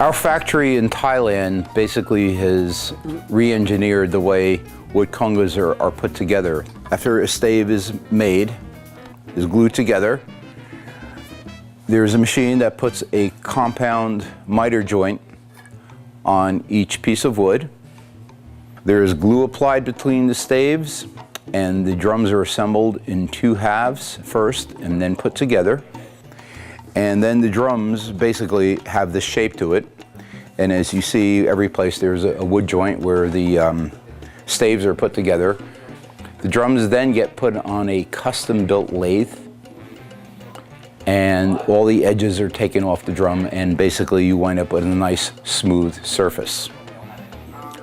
Our factory in Thailand basically has re-engineered the way wood congas are put together. After a stave is made, is glued together, there's a machine that puts a compound miter joint on each piece of wood. There is glue applied between the staves, and the drums are assembled in two halves first and then put together. And then the drums basically have this shape to it. And as you see, every place there's a wood joint where the staves are put together. The drums then get put on a custom-built lathe, and all the edges are taken off the drum, and basically you wind up with a nice, smooth surface.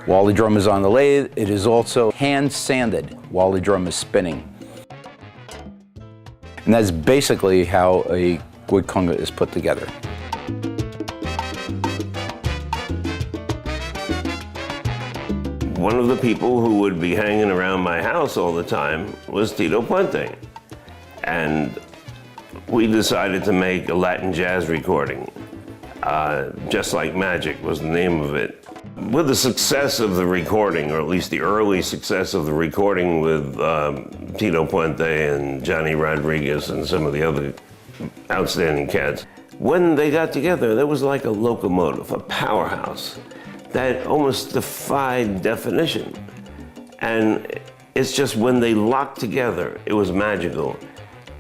While the drum is on the lathe, it is also hand sanded while the drum is spinning. And that's basically how a wood conga is put together. One of the people who would be hanging around my house all the time was Tito Puente. And we decided to make a Latin jazz recording. Just Like Magic was the name of it. With the success of the recording, or at least the early success of the recording with Tito Puente and Johnny Rodriguez and some of the other outstanding cats, when they got together, there was like a locomotive, a powerhouse that almost defied definition. And it's just when they locked together, it was magical.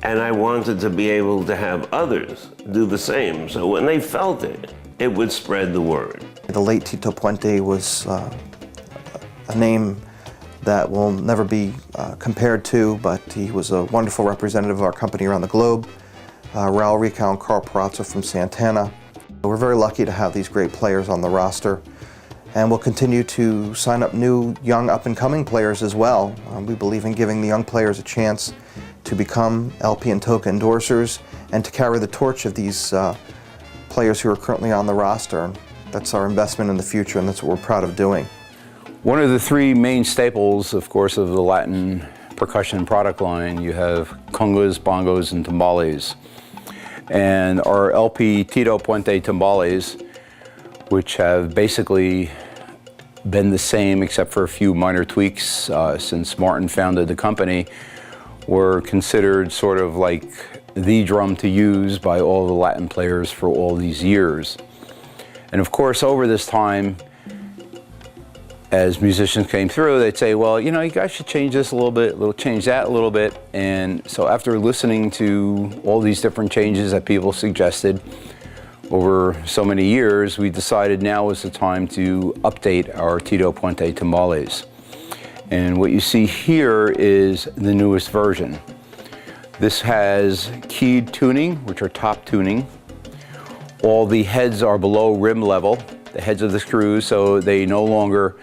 And I wanted to be able to have others do the same. So when they felt it, it would spread the word. The late Tito Puente was a name that will never be compared to, but he was a wonderful representative of our company around the globe. Raul Rical and Carl Perazzo from Santana. We're very lucky to have these great players on the roster, and we'll continue to sign up new, young, up-and-coming players as well. We believe in giving the young players a chance to become LP and Toca endorsers and to carry the torch of these players who are currently on the roster. That's our investment in the future, and that's what we're proud of doing. One of the three main staples, of course, of the Latin percussion product line, you have congas, bongos, and tamales. And our LP Tito Puente tamales, which have basically been the same except for a few minor tweaks since Martin founded the company, were considered sort of like the drum to use by all the Latin players for all these years. And of course, over this time, as musicians came through, they'd say, well, you know, you guys should change this a little bit, change that a little bit. And so after listening to all these different changes that people suggested over so many years, we decided now was the time to update our Tito Puente tamales. And what you see here is the newest version. This has keyed tuning, which are top tuning. All the heads are below rim level, the heads of the screws, so they no longer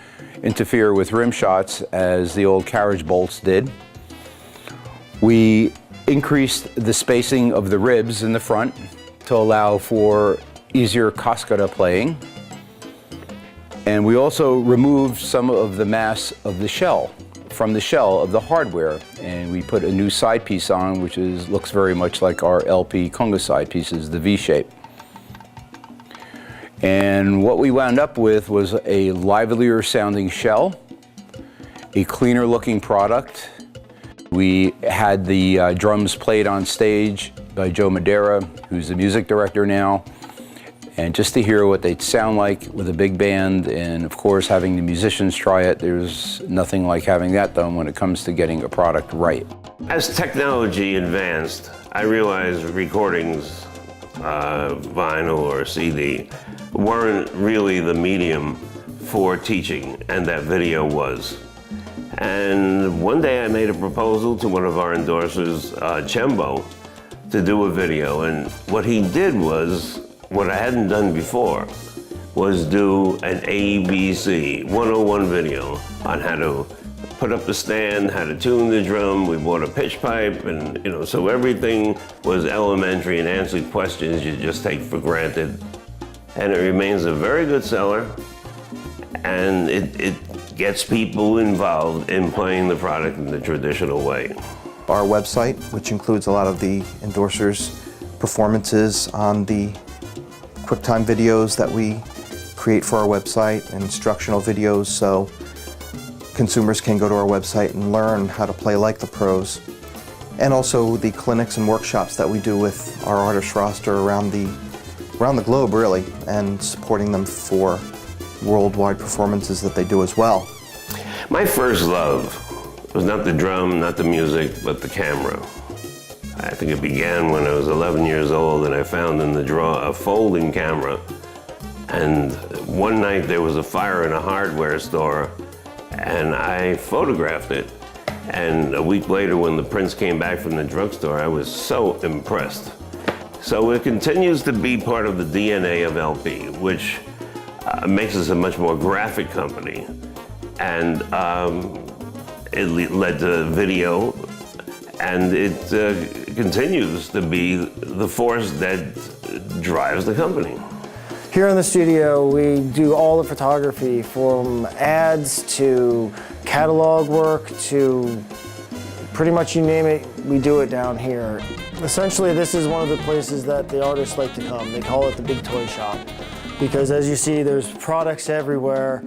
interfere with rim shots as the old carriage bolts did. We increased the spacing of the ribs in the front to allow for easier cascara playing. And we also removed some of the mass of the shell, from the shell of the hardware, and we put a new side piece on, which looks very much like our LP conga side pieces, the V shape. And what we wound up with was a livelier sounding shell, a cleaner looking product. We had the drums played on stage by Joe Madera, who's the music director now. And just to hear what they'd sound like with a big band, and of course having the musicians try it, there's nothing like having that done when it comes to getting a product right. As technology advanced, I realized recordings, vinyl or CD, weren't really the medium for teaching, and that video was. And one day I made a proposal to one of our endorsers, Chembo, to do a video, and what he did was, what I hadn't done before, was do an ABC 101 video on how to put up the stand, how to tune the drum. We bought a pitch pipe, and so everything was elementary and answered questions you just take for granted. And it remains a very good seller, and it gets people involved in playing the product in the traditional way. Our website, which includes a lot of the endorsers' performances on the QuickTime videos that we create for our website, and instructional videos so consumers can go to our website and learn how to play like the pros. And also the clinics and workshops that we do with our artist roster around the globe, really, and supporting them for worldwide performances that they do as well. My first love was not the drum, not the music, but the camera. I think it began when I was 11 years old and I found in the drawer a folding camera. And one night there was a fire in a hardware store and I photographed it. And a week later when the prints came back from the drugstore, I was so impressed. So it continues to be part of the DNA of LP, which makes us a much more graphic company. And it led to video, and it continues to be the force that drives the company. Here in the studio, we do all the photography, from ads to catalog work to pretty much you name it, we do it down here. Essentially, this is one of the places that the artists like to come. They call it the big toy shop because, as you see, there's products everywhere.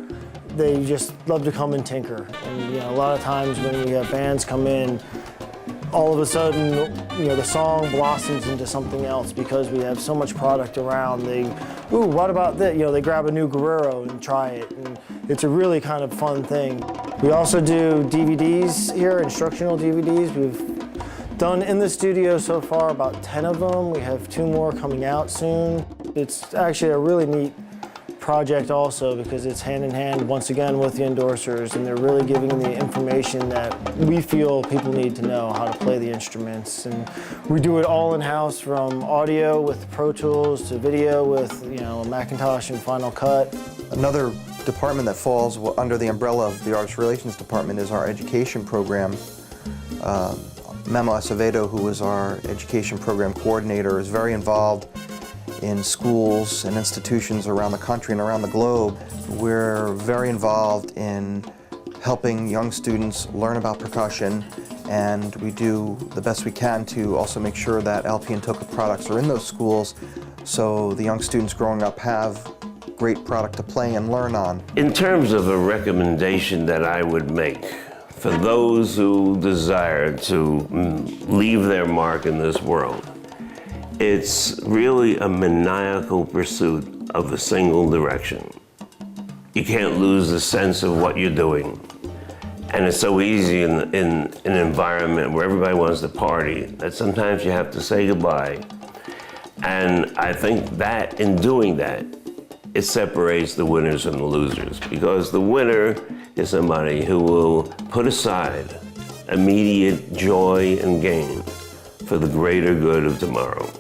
They just love to come and tinker. And a lot of times when we have bands come in, all of a sudden, the song blossoms into something else because we have so much product around. Ooh, what about this? They grab a new Guerrero and try it, and it's a really kind of fun thing. We also do DVDs here, instructional DVDs. We've done in the studio so far about 10 of them. We have 2 more coming out soon. It's actually a really neat project also because it's hand in hand once again with the endorsers, and they're really giving the information that we feel people need to know how to play the instruments. And we do it all in-house, from audio with Pro Tools to video with Macintosh and Final Cut. Another department that falls under the umbrella of the Artist Relations Department is our education program. Memo Acevedo, who is our education program coordinator, is very involved in schools and institutions around the country and around the globe. We're very involved in helping young students learn about percussion, and we do the best we can to also make sure that LP and Toca products are in those schools so the young students growing up have great product to play and learn on. In terms of a recommendation that I would make for those who desire to leave their mark in this world, it's really a maniacal pursuit of a single direction. You can't lose the sense of what you're doing. And it's so easy in an environment where everybody wants to party that sometimes you have to say goodbye. And I think that in doing that, it separates the winners from the losers, because the winner is somebody who will put aside immediate joy and gain for the greater good of tomorrow.